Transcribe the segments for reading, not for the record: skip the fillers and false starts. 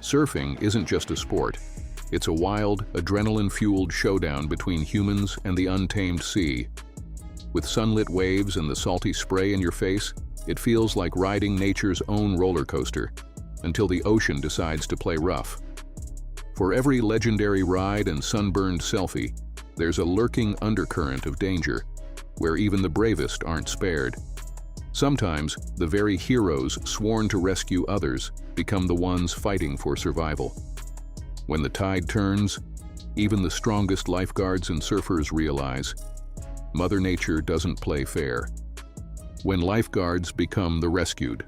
Surfing isn't just a sport. It's a wild, adrenaline-fueled showdown between humans and the untamed sea. With sunlit waves and the salty spray in your face, it feels like riding nature's own roller coaster, until the ocean decides to play rough. For every legendary ride and sunburned selfie, there's a lurking undercurrent of danger, where even the bravest aren't spared. Sometimes, the very heroes sworn to rescue others become the ones fighting for survival. When the tide turns, even the strongest lifeguards and surfers realize Mother Nature doesn't play fair. When lifeguards become the rescued.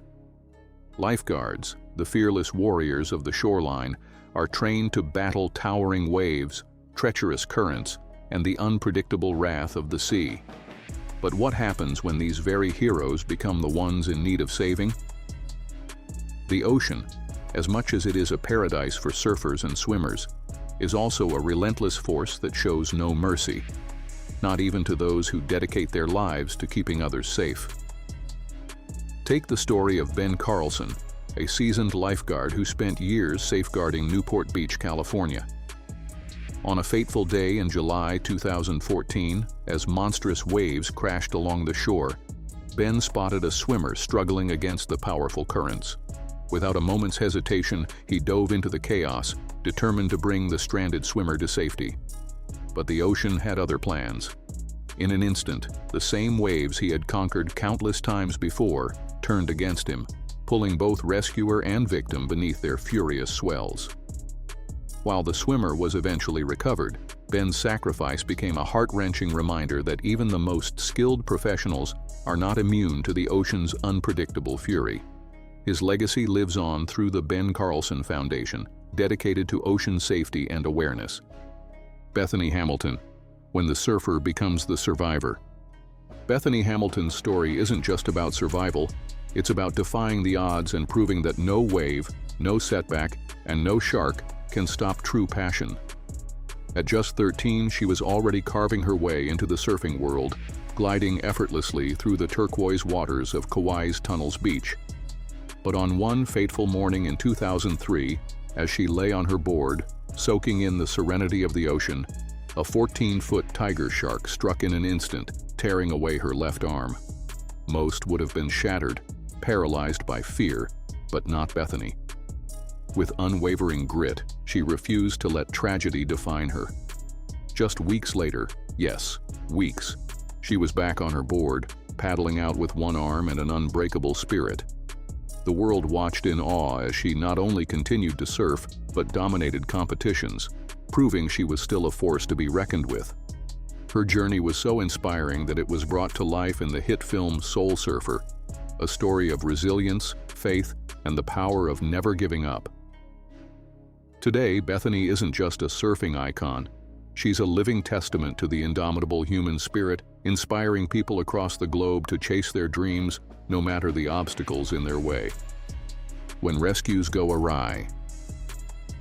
Lifeguards, the fearless warriors of the shoreline, are trained to battle towering waves, treacherous currents, and the unpredictable wrath of the sea. But what happens when these very heroes become the ones in need of saving? The ocean, as much as it is a paradise for surfers and swimmers, is also a relentless force that shows no mercy, not even to those who dedicate their lives to keeping others safe. Take the story of Ben Carlson, a seasoned lifeguard who spent years safeguarding Newport Beach, California. On a fateful day in July 2014, as monstrous waves crashed along the shore, Ben spotted a swimmer struggling against the powerful currents. Without a moment's hesitation, he dove into the chaos, determined to bring the stranded swimmer to safety. But the ocean had other plans. In an instant, the same waves he had conquered countless times before turned against him, pulling both rescuer and victim beneath their furious swells. While the swimmer was eventually recovered, Ben's sacrifice became a heart-wrenching reminder that even the most skilled professionals are not immune to the ocean's unpredictable fury. His legacy lives on through the Ben Carlson Foundation, dedicated to ocean safety and awareness. Bethany Hamilton, when the surfer becomes the survivor. Bethany Hamilton's story isn't just about survival, it's about defying the odds and proving that no wave, no setback, and no shark can stop true passion. At just 13, she was already carving her way into the surfing world, gliding effortlessly through the turquoise waters of Kauai's Tunnels Beach. But on one fateful morning in 2003, as she lay on her board, soaking in the serenity of the ocean, a 14-foot tiger shark struck in an instant, tearing away her left arm. Most would have been shattered, paralyzed by fear, but not Bethany. With unwavering grit, she refused to let tragedy define her. Just weeks later, yes, weeks, she was back on her board, paddling out with one arm and an unbreakable spirit. The world watched in awe as she not only continued to surf, but dominated competitions, proving she was still a force to be reckoned with. Her journey was so inspiring that it was brought to life in the hit film Soul Surfer, a story of resilience, faith, and the power of never giving up. Today, Bethany isn't just a surfing icon. She's a living testament to the indomitable human spirit, inspiring people across the globe to chase their dreams, no matter the obstacles in their way. When rescues go awry.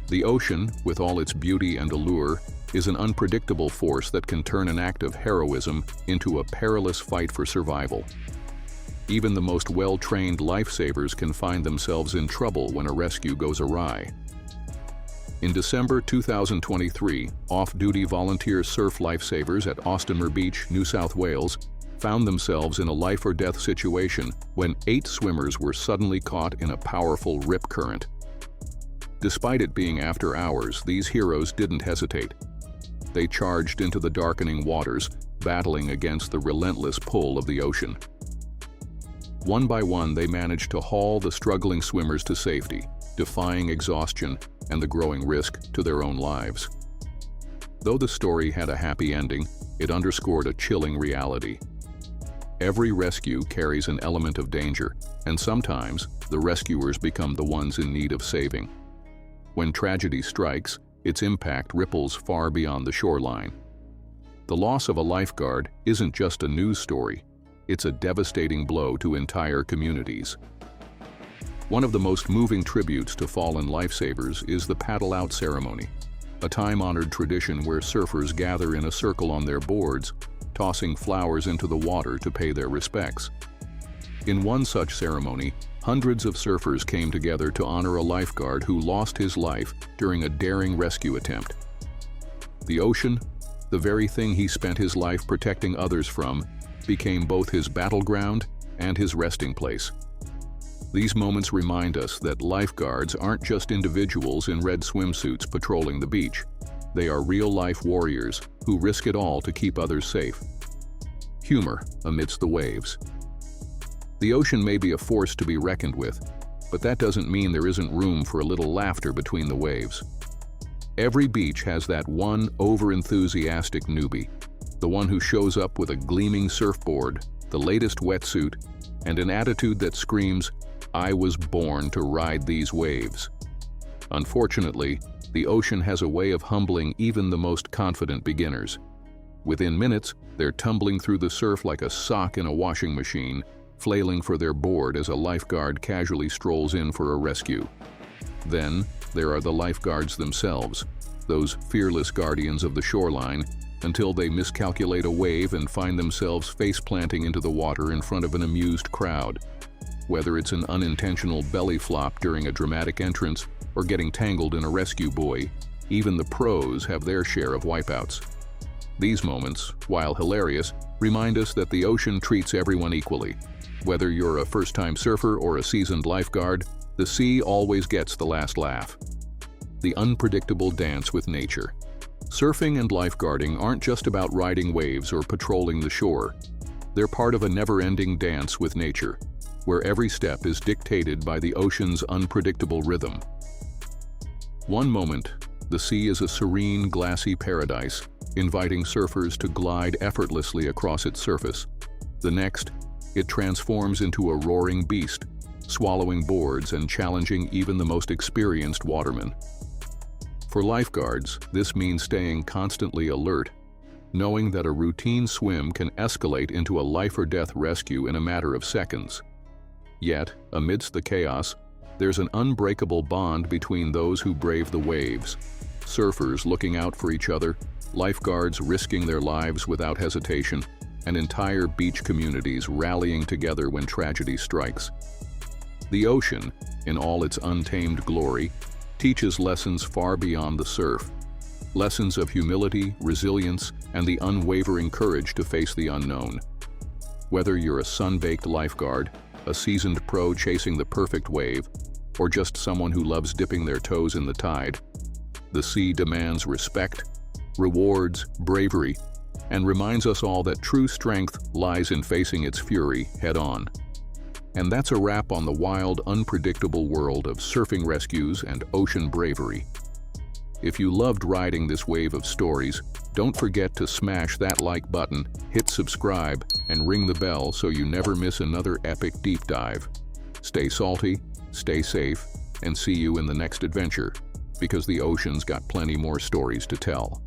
The ocean, with all its beauty and allure, is an unpredictable force that can turn an act of heroism into a perilous fight for survival. Even the most well-trained lifesavers can find themselves in trouble when a rescue goes awry. In December 2023, off-duty volunteer surf lifesavers at Austinmer Beach, New South Wales, found themselves in a life-or-death situation when 8 swimmers were suddenly caught in a powerful rip current. Despite it being after hours, these heroes didn't hesitate. They charged into the darkening waters, battling against the relentless pull of the ocean. One by one, they managed to haul the struggling swimmers to safety, defying exhaustion and the growing risk to their own lives. Though the story had a happy ending, it underscored a chilling reality. Every rescue carries an element of danger, and sometimes the rescuers become the ones in need of saving. When tragedy strikes, its impact ripples far beyond the shoreline. The loss of a lifeguard isn't just a news story, it's a devastating blow to entire communities. One of the most moving tributes to fallen lifesavers is the paddle-out ceremony, a time-honored tradition where surfers gather in a circle on their boards, tossing flowers into the water to pay their respects. In one such ceremony, hundreds of surfers came together to honor a lifeguard who lost his life during a daring rescue attempt. The ocean, the very thing he spent his life protecting others from, became both his battleground and his resting place. These moments remind us that lifeguards aren't just individuals in red swimsuits patrolling the beach. They are real-life warriors who risk it all to keep others safe. Humor amidst the waves. The ocean may be a force to be reckoned with, but that doesn't mean there isn't room for a little laughter between the waves. Every beach has that one over-enthusiastic newbie, the one who shows up with a gleaming surfboard, the latest wetsuit, and an attitude that screams, "I was born to ride these waves." Unfortunately, the ocean has a way of humbling even the most confident beginners. Within minutes, they're tumbling through the surf like a sock in a washing machine, flailing for their board as a lifeguard casually strolls in for a rescue. Then, there are the lifeguards themselves, those fearless guardians of the shoreline, until they miscalculate a wave and find themselves face-planting into the water in front of an amused crowd. Whether it's an unintentional belly flop during a dramatic entrance or getting tangled in a rescue buoy, even the pros have their share of wipeouts. These moments, while hilarious, remind us that the ocean treats everyone equally. Whether you're a first-time surfer or a seasoned lifeguard, the sea always gets the last laugh. The unpredictable dance with nature. Surfing and lifeguarding aren't just about riding waves or patrolling the shore. They're part of a never-ending dance with nature, where every step is dictated by the ocean's unpredictable rhythm. One moment, the sea is a serene, glassy paradise, inviting surfers to glide effortlessly across its surface. The next, it transforms into a roaring beast, swallowing boards and challenging even the most experienced watermen. For lifeguards, this means staying constantly alert, knowing that a routine swim can escalate into a life-or-death rescue in a matter of seconds. Yet, amidst the chaos, there's an unbreakable bond between those who brave the waves. Surfers looking out for each other, lifeguards risking their lives without hesitation, and entire beach communities rallying together when tragedy strikes. The ocean, in all its untamed glory, teaches lessons far beyond the surf. Lessons of humility, resilience, and the unwavering courage to face the unknown. Whether you're a sun-baked lifeguard, a seasoned pro chasing the perfect wave, or just someone who loves dipping their toes in the tide, the sea demands respect, rewards bravery, and reminds us all that true strength lies in facing its fury head-on. And that's a wrap on the wild, unpredictable world of surfing rescues and ocean bravery. If you loved riding this wave of stories, don't forget to smash that like button, hit subscribe, and ring the bell so you never miss another epic deep dive. Stay salty, stay safe, and see you in the next adventure, because the ocean's got plenty more stories to tell.